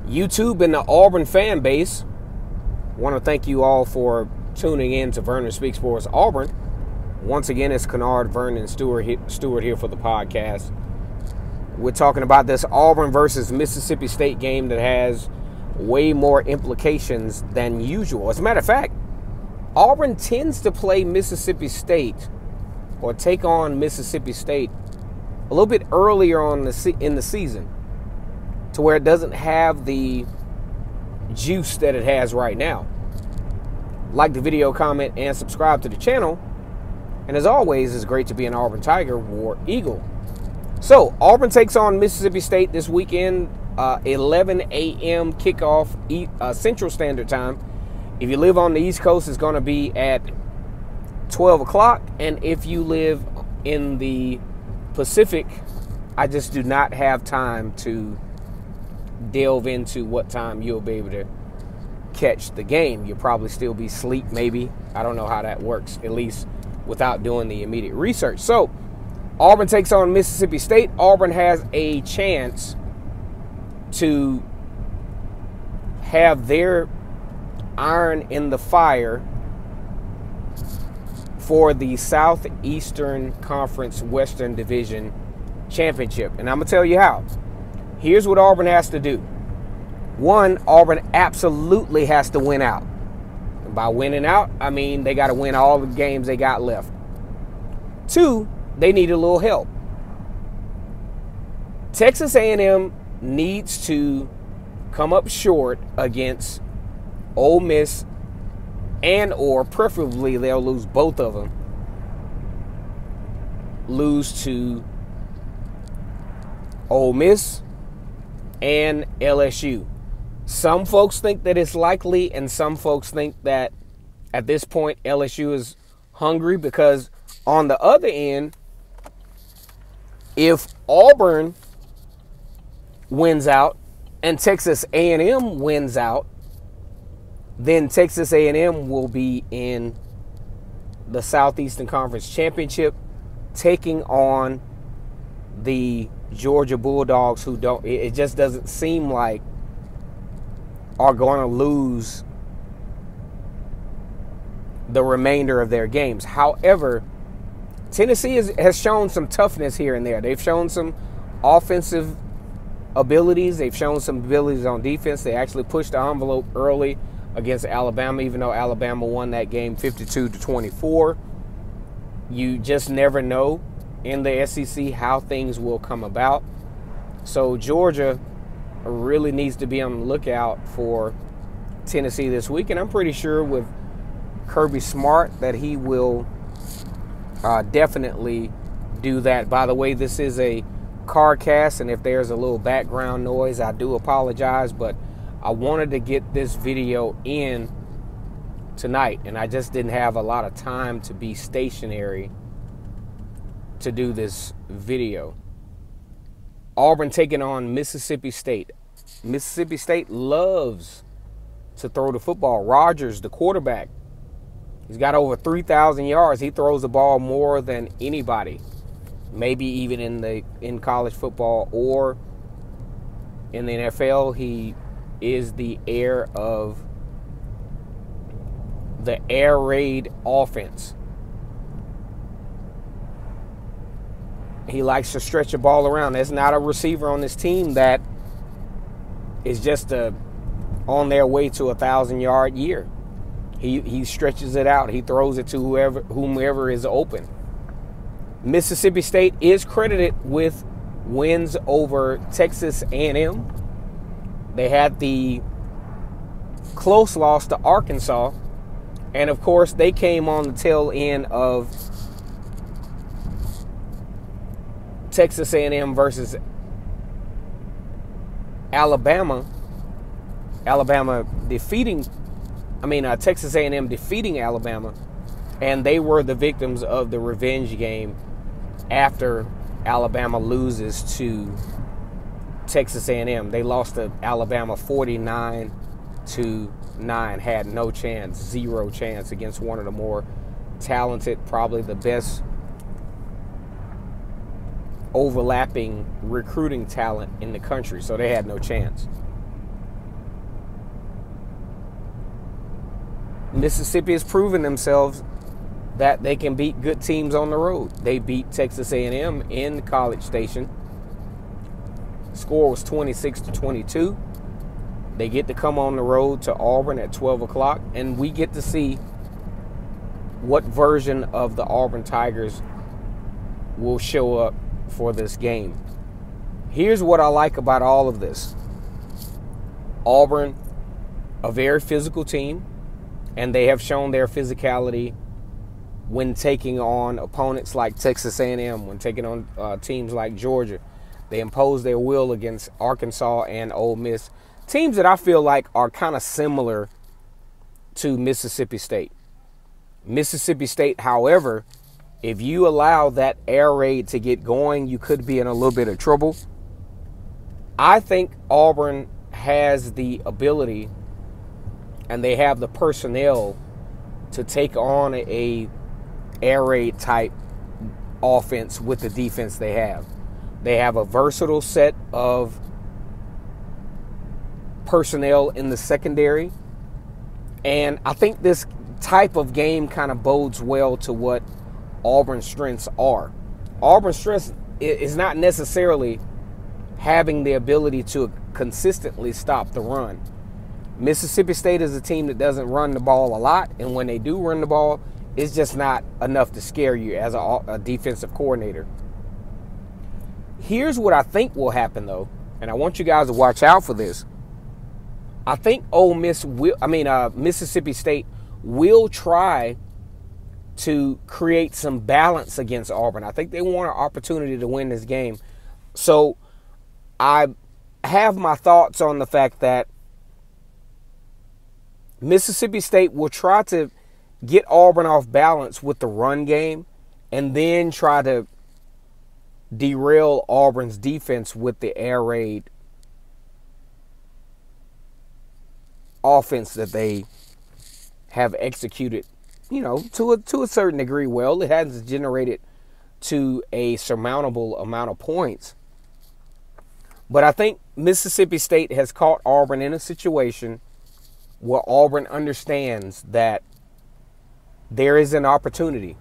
YouTube and the Auburn fan base. I want to thank you all for tuning in to Vernon Speaks Sports Auburn. Once again, it's Kennard, Vernon, and Stewart here for the podcast. We're talking about this Auburn versus Mississippi State game that has way more implications than usual. As a matter of fact, Auburn tends to play Mississippi State or take on Mississippi State a little bit earlier in the season, to where it doesn't have the juice that it has right now. Like the video, comment, and subscribe to the channel. And as always, it's great to be an Auburn Tiger, War Eagle. So, Auburn takes on Mississippi State this weekend, 11 a.m. kickoff Central Standard Time. If you live on the East Coast, it's going to be at 12 o'clock. And if you live in the Pacific, I just do not have time to delve into what time you'll be able to catch the game. You'll probably still be asleep, maybe. I don't know how that works, at least without doing the immediate research. So, Auburn takes on Mississippi State. Auburn has a chance to have their iron in the fire for the Southeastern Conference Western Division Championship. And I'm going to tell you how. Here's what Auburn has to do. One, Auburn absolutely has to win out. And by winning out, I mean they got to win all the games they got left. Two, they need a little help. Texas A&M needs to come up short against Ole Miss, and or preferably they'll lose both of them. Lose to Ole Miss and LSU. Some folks think that it's likely, and some folks think that at this point LSU is hungry, because on the other end, if Auburn wins out and Texas A&M wins out, then Texas A&M will be in the Southeastern Conference Championship, taking on the Georgia Bulldogs, who don't, it just doesn't seem like are going to lose the remainder of their games. However, Tennessee has shown some toughness here and there. They've shown some offensive abilities. They've shown some abilities on defense. They actually pushed the envelope early against Alabama, even though Alabama won that game 52-24. You just never know in the SEC how things will come about. So Georgia really needs to be on the lookout for Tennessee this week. And I'm pretty sure with Kirby Smart that he will definitely do that. By the way, this is a car cast, and if there's a little background noise, I do apologize, but I wanted to get this video in tonight, and I just didn't have a lot of time to be stationary to do this video. Auburn taking on Mississippi State. Mississippi State loves to throw the football. Rogers, the quarterback, he's got over 3,000 yards. He throws the ball more than anybody, maybe even in college football or in the NFL. He is the heir of the air raid offense. He likes to stretch the ball around. There's not a receiver on this team that is just on their way to a 1,000-yard year. He stretches it out. He throws it to whomever is open. Mississippi State is credited with wins over Texas A&M. They had the close loss to Arkansas. And, of course, they came on the tail end of Texas A&M versus Alabama. Texas A&M defeating Alabama. And they were the victims of the revenge game after Alabama loses to Texas A&M. They lost to Alabama 49-9, had no chance, zero chance against one of the more talented, probably the best overlapping recruiting talent in the country. So they had no chance. Mississippi has proven themselves that they can beat good teams on the road. They beat Texas A&M in College Station. Score was 26-22. They get to come on the road to Auburn at 12 o'clock, and we get to see what version of the Auburn Tigers will show up for this game. Here's what I like about all of this. Auburn, a very physical team, and they have shown their physicality when taking on opponents like Texas A&M, when taking on teams like Georgia. They impose their will against Arkansas and Ole Miss, teams that I feel like are kind of similar to Mississippi State. Mississippi State, however, if you allow that air raid to get going, you could be in a little bit of trouble. I think Auburn has the ability and they have the personnel to take on a air raid type offense with the defense they have. They have a versatile set of personnel in the secondary. And I think this type of game kind of bodes well to what Auburn's strengths are. Auburn's strengths is not necessarily having the ability to consistently stop the run. Mississippi State is a team that doesn't run the ball a lot, and when they do run the ball, it's just not enough to scare you as a defensive coordinator. Here's what I think will happen, though, and I want you guys to watch out for this. I think Mississippi State will try to create some balance against Auburn. I think they want an opportunity to win this game. So I have my thoughts on the fact that Mississippi State will try to get Auburn off balance with the run game and then try to derail Auburn's defense with the air raid offense that they have executed, to a certain degree well. It hasn't generated to a surmountable amount of points. But I think Mississippi State has caught Auburn in a situation where Auburn understands that there is an opportunity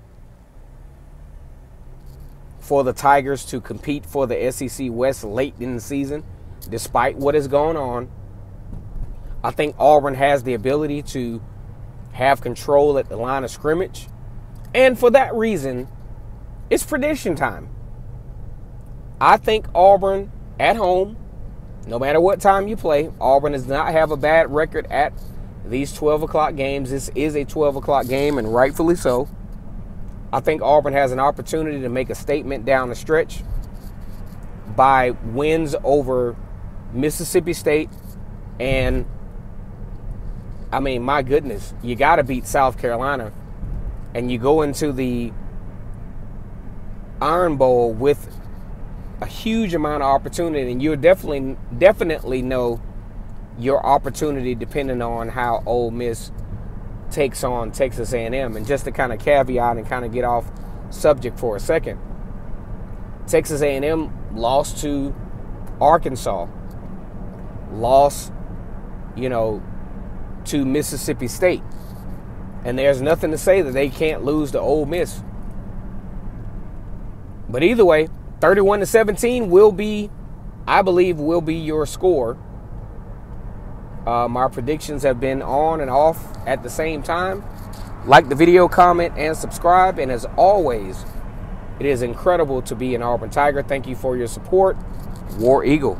for the Tigers to compete for the SEC West late in the season, despite what is going on. I think Auburn has the ability to have control at the line of scrimmage. And for that reason, it's prediction time. I think Auburn at home, no matter what time you play, Auburn does not have a bad record at these 12 o'clock games. This is a 12 o'clock game, and rightfully so. I think Auburn has an opportunity to make a statement down the stretch by wins over Mississippi State. And, my goodness, you got to beat South Carolina. And you go into the Iron Bowl with a huge amount of opportunity, and you'll definitely know your opportunity depending on how Ole Miss takes on Texas A&M. And just to kind of caveat and kind of get off subject for a second, Texas A&M lost to Arkansas, lost, to Mississippi State. And there's nothing to say that they can't lose to Ole Miss. But either way, 31-17 I believe will be your score. My predictions have been on and off at the same time. Like the video, comment, and subscribe. And as always, it is incredible to be an Auburn Tiger. Thank you for your support. War Eagle.